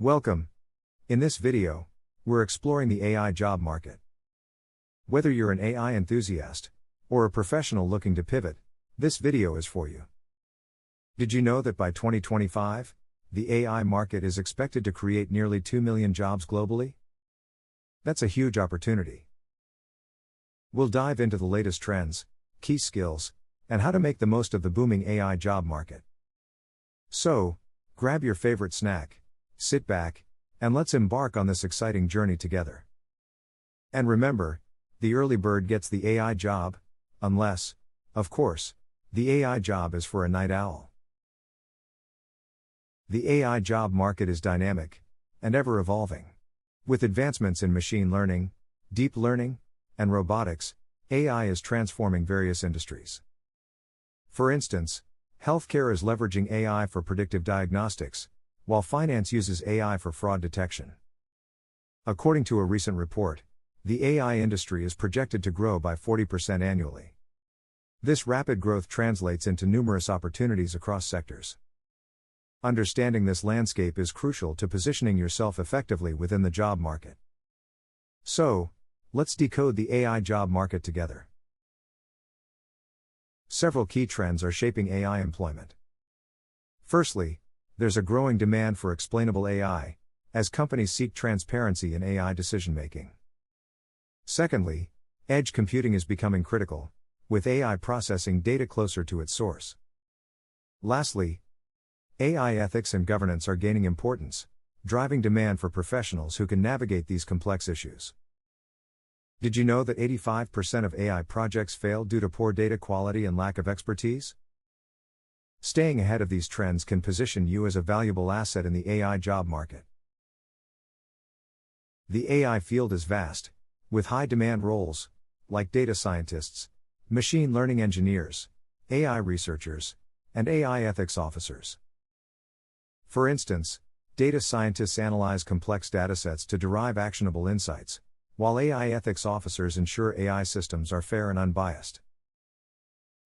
Welcome. In this video, we're exploring the AI job market. Whether you're an AI enthusiast or a professional looking to pivot, this video is for you. Did you know that by 2025, the AI market is expected to create nearly 2 million jobs globally? That's a huge opportunity. We'll dive into the latest trends, key skills, and how to make the most of the booming AI job market. So, grab your favorite snack, sit back, and let's embark on this exciting journey together. And remember, the early bird gets the AI job, unless, of course, the AI job is for a night owl. The AI job market is dynamic and ever evolving. With advancements in machine learning, deep learning, and robotics, AI is transforming various industries. For instance, healthcare is leveraging AI for predictive diagnostics, while finance uses AI for fraud detection. According to a recent report, the AI industry is projected to grow by 40% annually. This rapid growth translates into numerous opportunities across sectors. Understanding this landscape is crucial to positioning yourself effectively within the job market. So, let's decode the AI job market together. Several key trends are shaping AI employment. Firstly, there's a growing demand for explainable AI, as companies seek transparency in AI decision-making. Secondly, edge computing is becoming critical, with AI processing data closer to its source. Lastly, AI ethics and governance are gaining importance, driving demand for professionals who can navigate these complex issues. Did you know that 85% of AI projects fail due to poor data quality and lack of expertise? Staying ahead of these trends can position you as a valuable asset in the AI job market. The AI field is vast, with high-demand roles, like data scientists, machine learning engineers, AI researchers, and AI ethics officers. For instance, data scientists analyze complex datasets to derive actionable insights, while AI ethics officers ensure AI systems are fair and unbiased.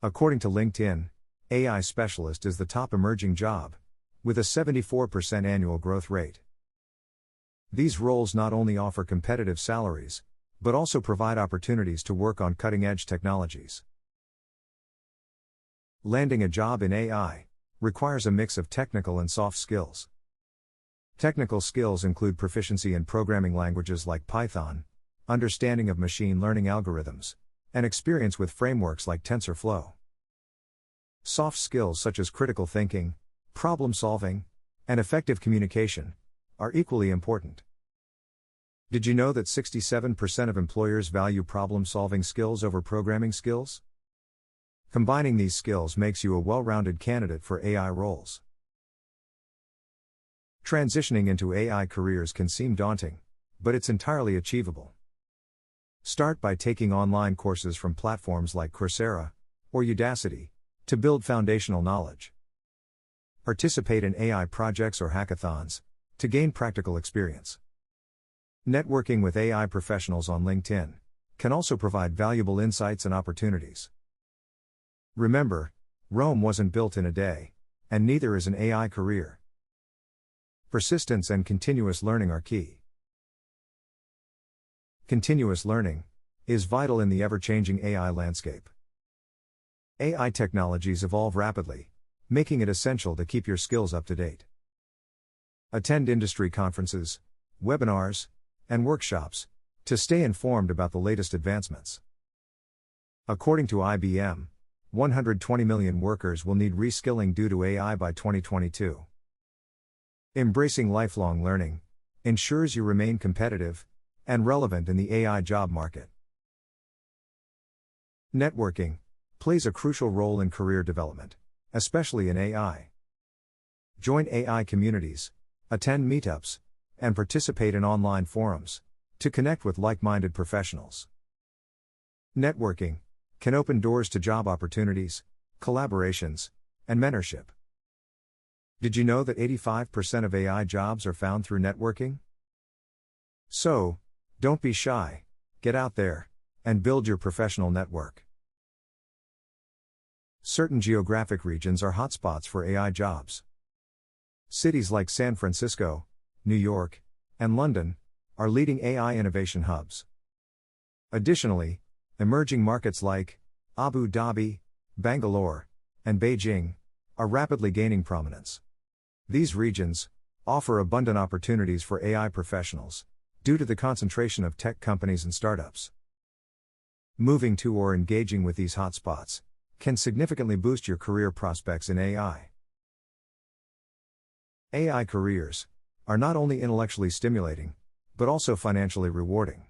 According to LinkedIn, AI specialist is the top emerging job, with a 74% annual growth rate. These roles not only offer competitive salaries, but also provide opportunities to work on cutting-edge technologies. Landing a job in AI requires a mix of technical and soft skills. Technical skills include proficiency in programming languages like Python, understanding of machine learning algorithms, and experience with frameworks like TensorFlow. Soft skills such as critical thinking, problem solving, and effective communication are equally important. Did you know that 67% of employers value problem-solving skills over programming skills? Combining these skills makes you a well-rounded candidate for AI roles. Transitioning into AI careers can seem daunting, but it's entirely achievable. Start by taking online courses from platforms like Coursera or Udacity to build foundational knowledge. Participate in AI projects or hackathons to gain practical experience. Networking with AI professionals on LinkedIn can also provide valuable insights and opportunities. Remember, Rome wasn't built in a day, and neither is an AI career. Persistence and continuous learning are key. Continuous learning is vital in the ever-changing AI landscape. AI technologies evolve rapidly, making it essential to keep your skills up to date. Attend industry conferences, webinars, and workshops to stay informed about the latest advancements. According to IBM, 120 million workers will need reskilling due to AI by 2022. Embracing lifelong learning ensures you remain competitive and relevant in the AI job market. Networking plays a crucial role in career development, especially in AI. Join AI communities, attend meetups, and participate in online forums to connect with like-minded professionals. Networking can open doors to job opportunities, collaborations, and mentorship. Did you know that 85% of AI jobs are found through networking? So, don't be shy, get out there, and build your professional network. Certain geographic regions are hotspots for AI jobs. Cities like San Francisco, New York, and London are leading AI innovation hubs. Additionally, emerging markets like Abu Dhabi, Bangalore, and Beijing are rapidly gaining prominence. These regions offer abundant opportunities for AI professionals due to the concentration of tech companies and startups. Moving to or engaging with these hotspots can significantly boost your career prospects in AI. AI careers are not only intellectually stimulating, but also financially rewarding.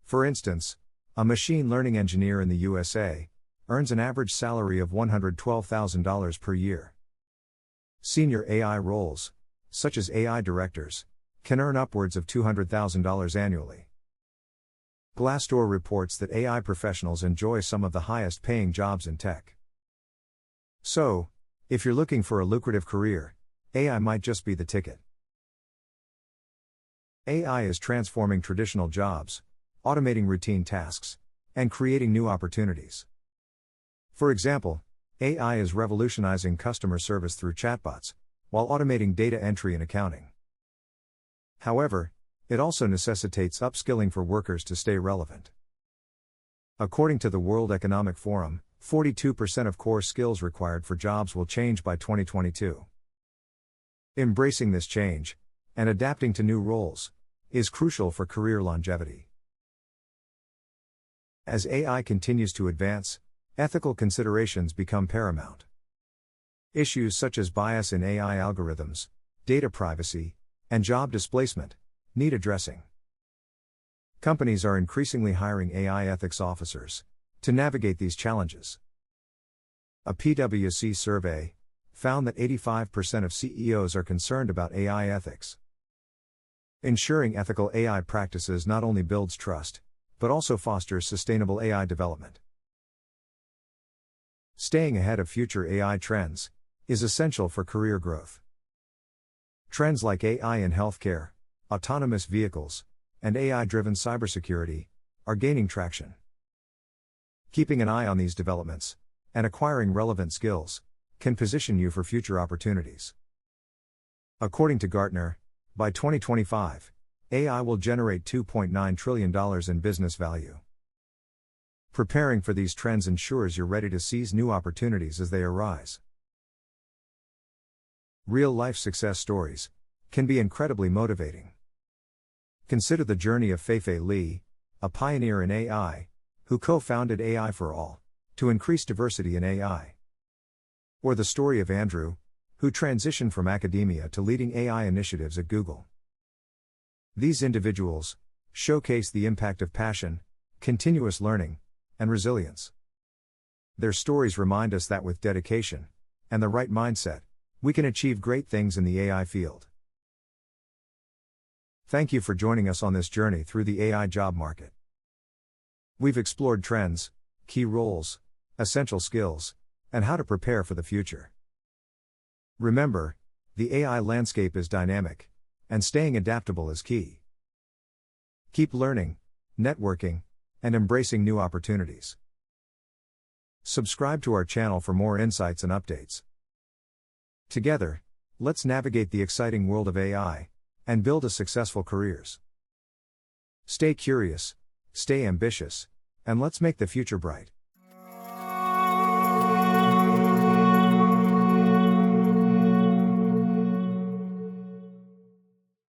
For instance, a machine learning engineer in the USA earns an average salary of $112,000 per year. Senior AI roles, such as AI directors, can earn upwards of $200,000 annually. Glassdoor reports that AI professionals enjoy some of the highest paying jobs in tech. So, if you're looking for a lucrative career, AI might just be the ticket. AI is transforming traditional jobs, automating routine tasks, and creating new opportunities. For example, AI is revolutionizing customer service through chatbots, while automating data entry and accounting. However, it also necessitates upskilling for workers to stay relevant. According to the World Economic Forum, 42% of core skills required for jobs will change by 2022. Embracing this change, and adapting to new roles, is crucial for career longevity. As AI continues to advance, ethical considerations become paramount. Issues such as bias in AI algorithms, data privacy, and job displacement need addressing. Companies are increasingly hiring AI ethics officers to navigate these challenges. A PwC survey found that 85% of CEOs are concerned about AI ethics. Ensuring ethical AI practices not only builds trust, but also fosters sustainable AI development. Staying ahead of future AI trends is essential for career growth. Trends like AI in healthcare, autonomous vehicles, and AI-driven cybersecurity are gaining traction. Keeping an eye on these developments and acquiring relevant skills can position you for future opportunities. According to Gartner, by 2025, AI will generate $2.9 trillion in business value. Preparing for these trends ensures you're ready to seize new opportunities as they arise. Real-life success stories can be incredibly motivating. Consider the journey of Feifei Li, a pioneer in AI, who co-founded AI for All to increase diversity in AI. Or the story of Andrew, who transitioned from academia to leading AI initiatives at Google. These individuals showcase the impact of passion, continuous learning, and resilience. Their stories remind us that with dedication and the right mindset, we can achieve great things in the AI field. Thank you for joining us on this journey through the AI job market. We've explored trends, key roles, essential skills, and how to prepare for the future. Remember, the AI landscape is dynamic, and staying adaptable is key. Keep learning, networking, and embracing new opportunities. Subscribe to our channel for more insights and updates. Together, let's navigate the exciting world of AI and build a successful careers. Stay curious, stay ambitious, and let's make the future bright.